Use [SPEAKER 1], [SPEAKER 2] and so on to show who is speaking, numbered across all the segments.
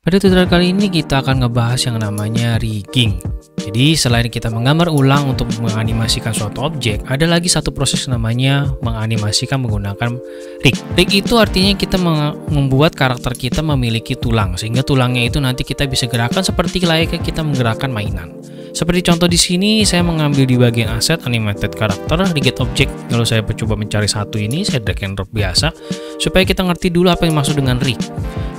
[SPEAKER 1] Pada tutorial kali ini kita akan ngebahas yang namanya rigging. Jadi selain kita menggambar ulang untuk menganimasikan suatu objek, ada lagi satu proses namanya menganimasikan menggunakan rig. Rig itu artinya kita membuat karakter kita memiliki tulang, sehingga tulangnya itu nanti kita bisa gerakan seperti layaknya kita menggerakkan mainan. Seperti contoh di sini, saya mengambil di bagian aset animated karakter, rigged object. Kalau saya coba mencari satu ini, saya drag and drop biasa, supaya kita ngerti dulu apa yang maksud dengan rig.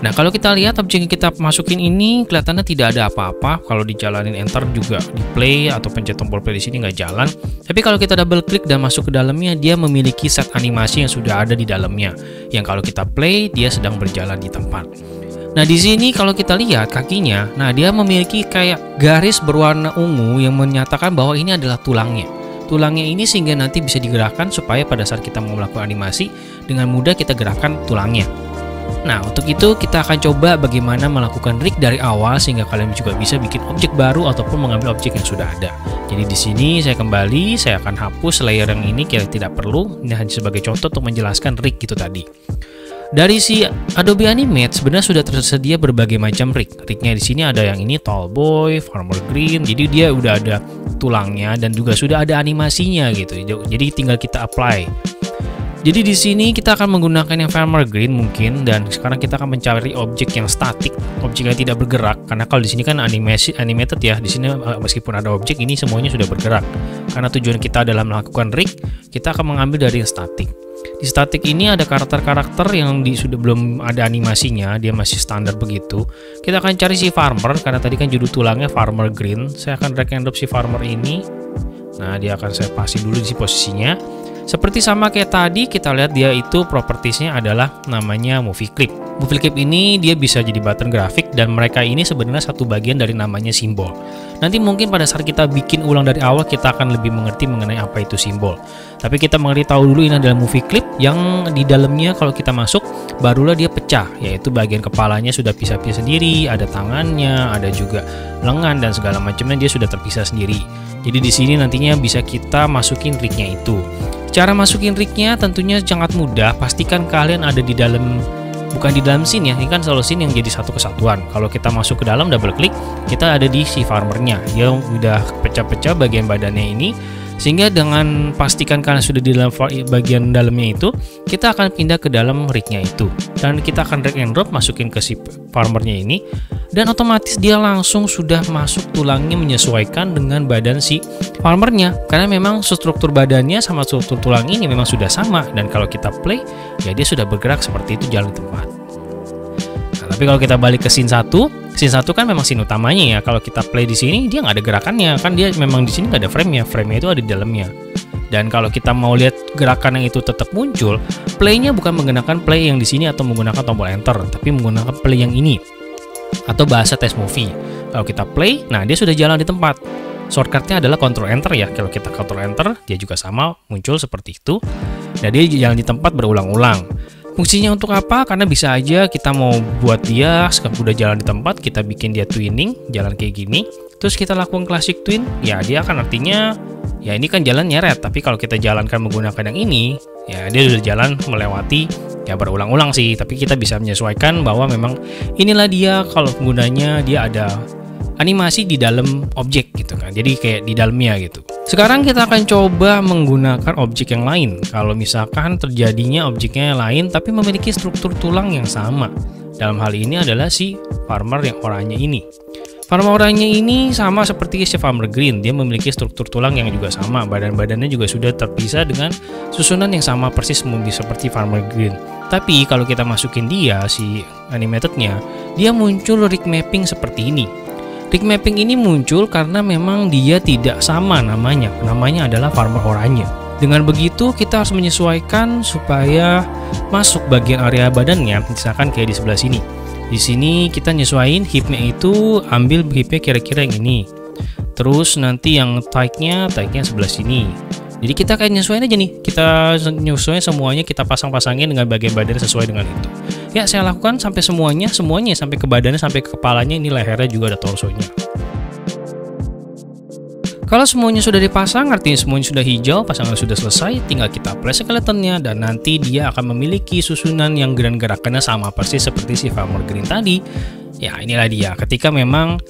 [SPEAKER 1] Nah, kalau kita lihat objek yang kita masukin ini kelihatannya tidak ada apa-apa. Kalau dijalanin enter juga di play atau pencet tombol play di sini nggak jalan. Tapi kalau kita double klik dan masuk ke dalamnya, dia memiliki set animasi yang sudah ada di dalamnya. Yang kalau kita play, dia sedang berjalan di tempat. Nah, di sini kalau kita lihat kakinya, nah dia memiliki kayak garis berwarna ungu yang menyatakan bahwa ini adalah tulangnya. Tulangnya ini sehingga nanti bisa digerakkan supaya pada saat kita mau melakukan animasi dengan mudah kita gerakkan tulangnya. Nah, untuk itu kita akan coba bagaimana melakukan rig dari awal sehingga kalian juga bisa bikin objek baru ataupun mengambil objek yang sudah ada. Jadi di sini saya kembali, saya akan hapus layer yang ini kira tidak perlu. Ini hanya sebagai contoh untuk menjelaskan rig itu tadi. Dari si Adobe Animate sebenarnya sudah tersedia berbagai macam rig. Rignya di sini ada yang ini Tallboy, Farmer Green. Jadi dia udah ada tulangnya dan juga sudah ada animasinya gitu. Jadi tinggal kita apply. Jadi di sini kita akan menggunakan yang Farmer Green mungkin, dan sekarang kita akan mencari objek yang statik, objek yang tidak bergerak. Karena kalau di sini kan animated ya, di sini meskipun ada objek ini semuanya sudah bergerak. Karena tujuan kita adalah melakukan rig, kita akan mengambil dari yang statik. Di statik ini ada karakter-karakter yang sudah belum ada animasinya, dia masih standar begitu. Kita akan cari si Farmer karena tadi kan judul tulangnya Farmer Green. Saya akan drag and drop si Farmer ini. Nah, dia akan saya pasin dulu di posisinya. Seperti sama kayak tadi, kita lihat dia itu propertiesnya adalah namanya movie clip. Movie clip ini dia bisa jadi button grafik dan mereka ini sebenarnya satu bagian dari namanya simbol. Nanti mungkin pada saat kita bikin ulang dari awal kita akan lebih mengerti mengenai apa itu simbol. Tapi kita mengerti tahu dulu ini adalah movie clip yang di dalamnya kalau kita masuk barulah dia pecah, yaitu bagian kepalanya sudah pisah-pisah sendiri, ada tangannya, ada juga lengan dan segala macamnya dia sudah terpisah sendiri. Jadi di sini nantinya bisa kita masukin rignya itu. Cara masukin rignya tentunya sangat mudah. Pastikan kalian ada di dalam, bukan di dalam scene ya. Ini kan selalu scene yang jadi satu kesatuan. Kalau kita masuk ke dalam double klik, kita ada di si farmernya. Dia udah pecah-pecah bagian badannya ini. Sehingga dengan pastikan kalian sudah di dalam bagian dalamnya itu, kita akan pindah ke dalam rignya itu. Dan kita akan drag and drop masukin ke si farmernya ini. Dan otomatis dia langsung sudah masuk tulangnya menyesuaikan dengan badan si farmernya. Karena memang struktur badannya sama struktur tulang ini memang sudah sama. Dan kalau kita play, ya dia sudah bergerak seperti itu jalan di tempat. Nah, tapi kalau kita balik ke scene 1 kan memang scene utamanya ya. Kalau kita play di sini dia nggak ada gerakannya, kan dia memang di sini nggak ada frame-nya. Frame-nya itu ada di dalamnya. Dan kalau kita mau lihat gerakan yang itu tetap muncul, play-nya bukan menggunakan play yang di sini atau menggunakan tombol enter, tapi menggunakan play yang ini atau bahasa test movie. Kalau kita play, nah dia sudah jalan di tempat. Shortcutnya adalah Ctrl Enter ya. Kalau kita Ctrl Enter, dia juga sama muncul seperti itu. Dan dia jalan di tempat berulang-ulang. Fungsinya untuk apa? Karena bisa aja kita mau buat dia udah jalan di tempat, kita bikin dia twinning, jalan kayak gini. Terus kita lakukan classic twin, ya dia akan artinya ya ini kan jalan nyeret. Tapi kalau kita jalankan menggunakan yang ini, ya dia sudah jalan melewati ya berulang-ulang sih. Tapi kita bisa menyesuaikan bahwa memang inilah dia kalau penggunanya dia ada animasi di dalam objek gitu kan. Jadi kayak di dalamnya gitu. Sekarang kita akan coba menggunakan objek yang lain. Kalau misalkan terjadinya objeknya yang lain tapi memiliki struktur tulang yang sama. Dalam hal ini adalah si farmer yang oranye ini. Farmer oranye ini sama seperti si Farmer Green. Dia memiliki struktur tulang yang juga sama. Badan-badannya juga sudah terpisah dengan susunan yang sama persis seperti Farmer Green. Tapi kalau kita masukin dia, si animatednya, dia muncul rig mapping seperti ini. Rig mapping ini muncul karena memang dia tidak sama namanya. Namanya adalah Farmer oranye. Dengan begitu kita harus menyesuaikan supaya masuk bagian area badannya. Misalkan kayak di sebelah sini. Di sini kita nyesuaiin hipnya itu, ambil hipnya kira-kira yang ini. Terus nanti yang tightnya sebelah sini. Jadi kita kayak nyesuaiin aja nih. Kita nyesuaiin semuanya, kita pasang-pasangin dengan bagian badannya sesuai dengan itu. Ya saya lakukan sampai semuanya sampai ke badannya, sampai ke kepalanya, ini lehernya juga ada torsonya. Kalau semuanya sudah dipasang, artinya semuanya sudah hijau, pasangan sudah selesai, tinggal kita apply skeletonnya dan nanti dia akan memiliki susunan yang gerakannya sama persis seperti si Farmer Green tadi. Ya, inilah dia. Ketika memang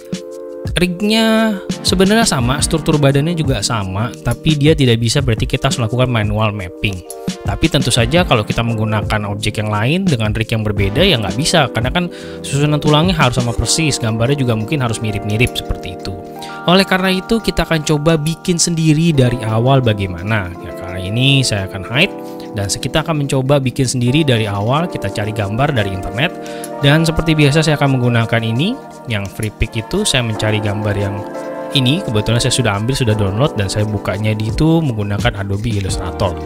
[SPEAKER 1] rignya sebenarnya sama, struktur badannya juga sama, tapi dia tidak bisa berarti kita harus melakukan manual mapping. Tapi tentu saja kalau kita menggunakan objek yang lain dengan rig yang berbeda ya nggak bisa, karena kan susunan tulangnya harus sama persis, gambarnya juga mungkin harus mirip-mirip seperti itu. Oleh karena itu kita akan coba bikin sendiri dari awal bagaimana. Ya, karena ini saya akan hide dan kita akan mencoba bikin sendiri dari awal. Kita cari gambar dari internet dan seperti biasa saya akan menggunakan ini yang free pick itu. Saya mencari gambar yang ini, kebetulan saya sudah ambil, sudah download, dan saya bukanya di itu menggunakan Adobe Illustrator.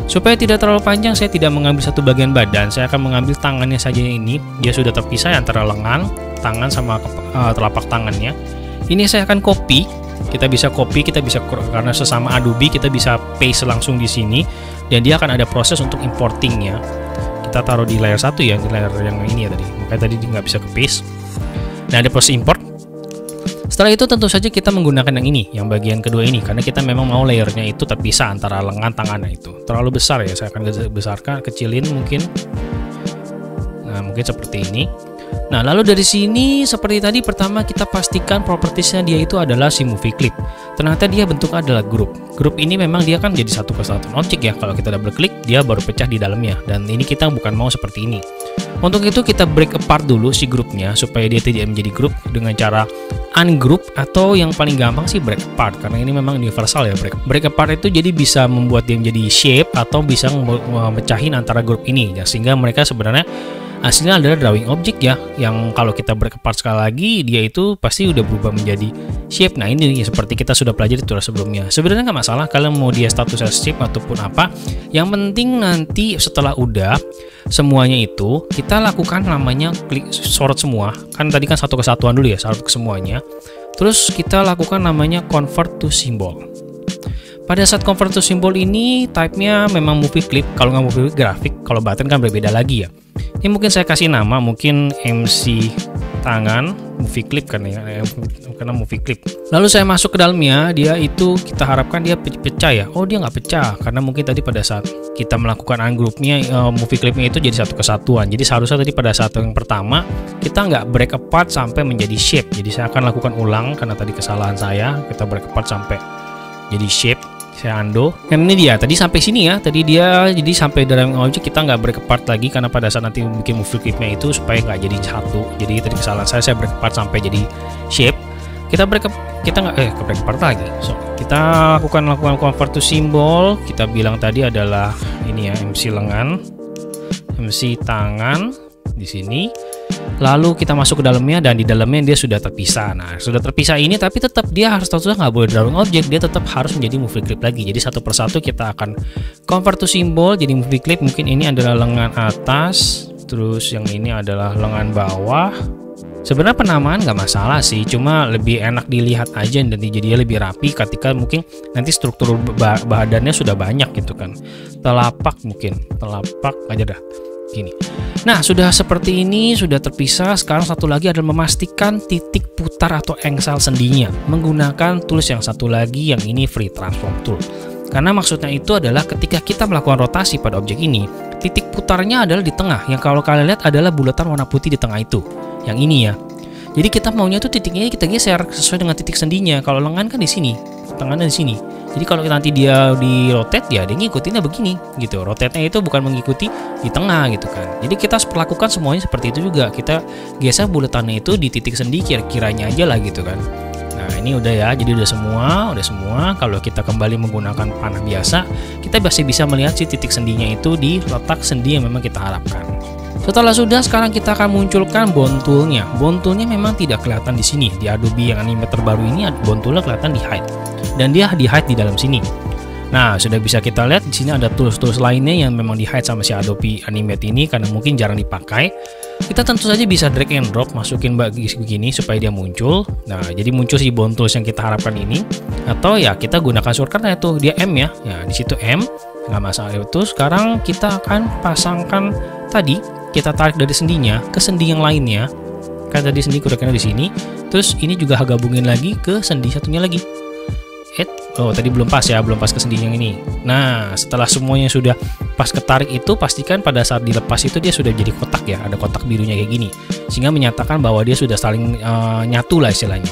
[SPEAKER 1] Supaya tidak terlalu panjang, saya tidak mengambil satu bagian badan, saya akan mengambil tangannya saja. Ini dia sudah terpisah antara lengan, tangan sama telapak tangannya. Ini saya akan copy. Kita bisa copy, kita bisa, karena sesama Adobe kita bisa paste langsung di sini, dan dia akan ada proses untuk importingnya. Kita taruh di layer 1 ya, di layer yang ini ya tadi, makanya tadi dia nggak bisa ke paste. Nah, ada proses import. Setelah itu tentu saja kita menggunakan yang ini, yang bagian kedua ini, karena kita memang mau layernya itu terpisah antara lengan tangannya itu. Terlalu besar ya, saya akan besarkan, kecilin mungkin. Nah, mungkin seperti ini. Nah, lalu dari sini seperti tadi, pertama kita pastikan propertiesnya dia itu adalah si movie clip. Ternyata dia bentuknya adalah grup. Grup ini memang dia kan jadi satu kesatuan objek ya. Kalau kita double klik, dia baru pecah di dalamnya. Dan ini kita bukan mau seperti ini. Untuk itu kita break apart dulu si grupnya supaya dia tidak menjadi grup dengan cara ungroup, atau yang paling gampang sih break apart, karena ini memang universal ya. Break apart itu jadi bisa membuat dia menjadi shape atau bisa memecahin antara grup ini ya, sehingga mereka sebenarnya hasilnya adalah drawing objek ya, yang kalau kita break apart sekali lagi dia itu pasti udah berubah menjadi shape. Nah, ini ya, seperti kita sudah pelajari tutorial sebelumnya. Sebenarnya nggak masalah kalian mau dia status as shape ataupun apa, yang penting nanti setelah udah semuanya itu kita lakukan namanya klik sort semua. Kan tadi kan satu kesatuan dulu ya, sort ke semuanya. Terus kita lakukan namanya convert to symbol. Pada saat convert to symbol ini type-nya memang movie clip, kalau nggak movie grafik, kalau button kan berbeda lagi ya. Ini mungkin saya kasih nama mungkin MC tangan movie clip kan ya, karena movie clip. Lalu saya masuk ke dalamnya, dia itu kita harapkan dia pecah ya. Oh, dia nggak pecah karena mungkin tadi pada saat kita melakukan ungroupnya, movie clipnya itu jadi satu kesatuan. Jadi seharusnya tadi pada saat yang pertama kita nggak break apart sampai menjadi shape. Jadi saya akan lakukan ulang karena tadi kesalahan saya. Kita break apart sampai jadi shape. Saya undo. Dan ini dia tadi sampai sini ya. Tadi dia jadi sampai dalam objek, kita nggak break apart lagi karena pada saat nanti bikin movie clipnya itu supaya nggak jadi satu. Jadi tadi kesalahan saya break apart sampai jadi shape. Kita break apart lagi. So, kita lakukan convert to symbol. Kita bilang tadi adalah ini ya, MC lengan, MC tangan di sini. Lalu kita masuk ke dalamnya, dan di dalamnya dia sudah terpisah. Nah, sudah terpisah ini, tapi tetap dia harus nggak boleh drawing objek, dia tetap harus menjadi movie clip lagi. Jadi satu persatu kita akan convert to symbol jadi movie clip. Mungkin ini adalah lengan atas, terus yang ini adalah lengan bawah. Sebenarnya penamaan nggak masalah sih, cuma lebih enak dilihat aja dan jadinya lebih rapi ketika mungkin nanti struktur badannya sudah banyak gitu kan. Telapak aja dah gini. Nah, sudah seperti ini, sudah terpisah. Sekarang satu lagi adalah memastikan titik putar atau engsel sendinya menggunakan tools yang satu lagi, yang ini free transform tool. Karena maksudnya itu adalah ketika kita melakukan rotasi pada objek ini, titik putarnya adalah di tengah. Yang kalau kalian lihat adalah bulatan warna putih di tengah itu. Yang ini ya. Jadi kita maunya tuh titiknya kita geser sesuai dengan titik sendinya. Kalau lengan kan di sini, tangannya di sini. Jadi kalau nanti dia di rotate ya dia ngikutinnya begini gitu. Rotate-nya itu bukan mengikuti di tengah gitu kan. Jadi kita lakukan semuanya seperti itu juga. Kita geser bulatannya itu di titik sendi kira-kiranya aja lah gitu kan. Nah, ini udah ya. Jadi udah semua. Kalau kita kembali menggunakan panah biasa, kita masih bisa melihat si titik sendinya itu di letak sendi yang memang kita harapkan. Setelah sudah, sekarang kita akan munculkan bone tool-nya. Bone tool-nya memang tidak kelihatan di sini. Di Adobe yang Animate terbaru ini bone tool-nya kelihatan di hide. Dan dia di hide di dalam sini. Nah, sudah bisa kita lihat di sini ada tools-tools lainnya yang memang di hide sama si Adobe Animate ini karena mungkin jarang dipakai. Kita tentu saja bisa drag and drop, masukin begini supaya dia muncul. Nah, jadi muncul si bone tools yang kita harapkan ini. Atau ya kita gunakan shortcut-nya tuh, dia M ya. Ya, di situ M, nggak masalah itu. Sekarang kita akan pasangkan tadi, kita tarik dari sendinya ke sendi yang lainnya. Kan tadi sendi kureknya di sini. Terus ini juga gabungin lagi ke sendi satunya lagi. Oh, tadi belum pas ya, belum pas ke sendi yang ini. Nah, setelah semuanya sudah pas ketarik itu, pastikan pada saat dilepas itu dia sudah jadi kotak ya, ada kotak birunya kayak gini. sehingga menyatakan bahwa dia sudah saling nyatu lah istilahnya.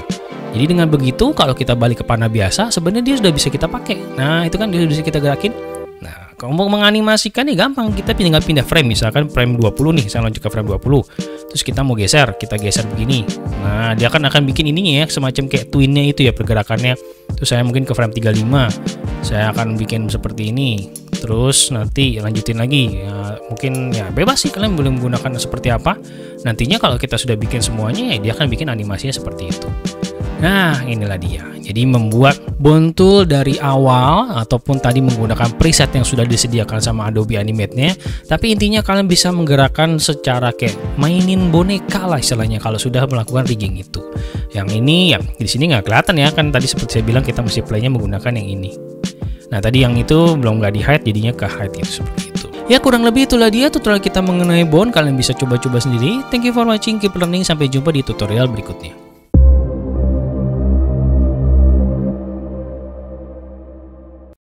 [SPEAKER 1] Jadi dengan begitu kalau kita balik ke panah biasa, sebenarnya dia sudah bisa kita pakai. Nah itu kan dia sudah bisa kita gerakin. Nah kalau mau menganimasikan ya gampang, kita tinggal pindah frame, misalkan frame 20 nih, saya loncat ke frame 20, terus kita mau geser, kita geser begini. Nah dia akan bikin ininya ya, semacam kayak twinnya itu ya pergerakannya. Terus saya mungkin ke frame 35, saya akan bikin seperti ini. Terus nanti lanjutin lagi ya, mungkin ya bebas sih kalian boleh menggunakan seperti apa. Nantinya kalau kita sudah bikin semuanya ya dia akan bikin animasinya seperti itu. Nah inilah dia, jadi membuat Bone Tool dari awal ataupun tadi menggunakan preset yang sudah disediakan sama Adobe Animate-nya. Tapi intinya kalian bisa menggerakkan secara kayak mainin boneka lah istilahnya kalau sudah melakukan rigging itu. Yang ini ya di sini nggak kelihatan ya, kan tadi seperti saya bilang kita mesti playnya menggunakan yang ini. Nah tadi yang itu belum nggak di hide, jadinya ke hide itu seperti itu. Ya kurang lebih itulah dia tutorial kita mengenai Bone. Kalian bisa coba-coba sendiri. Thank you for watching, keep learning, sampai jumpa di tutorial berikutnya.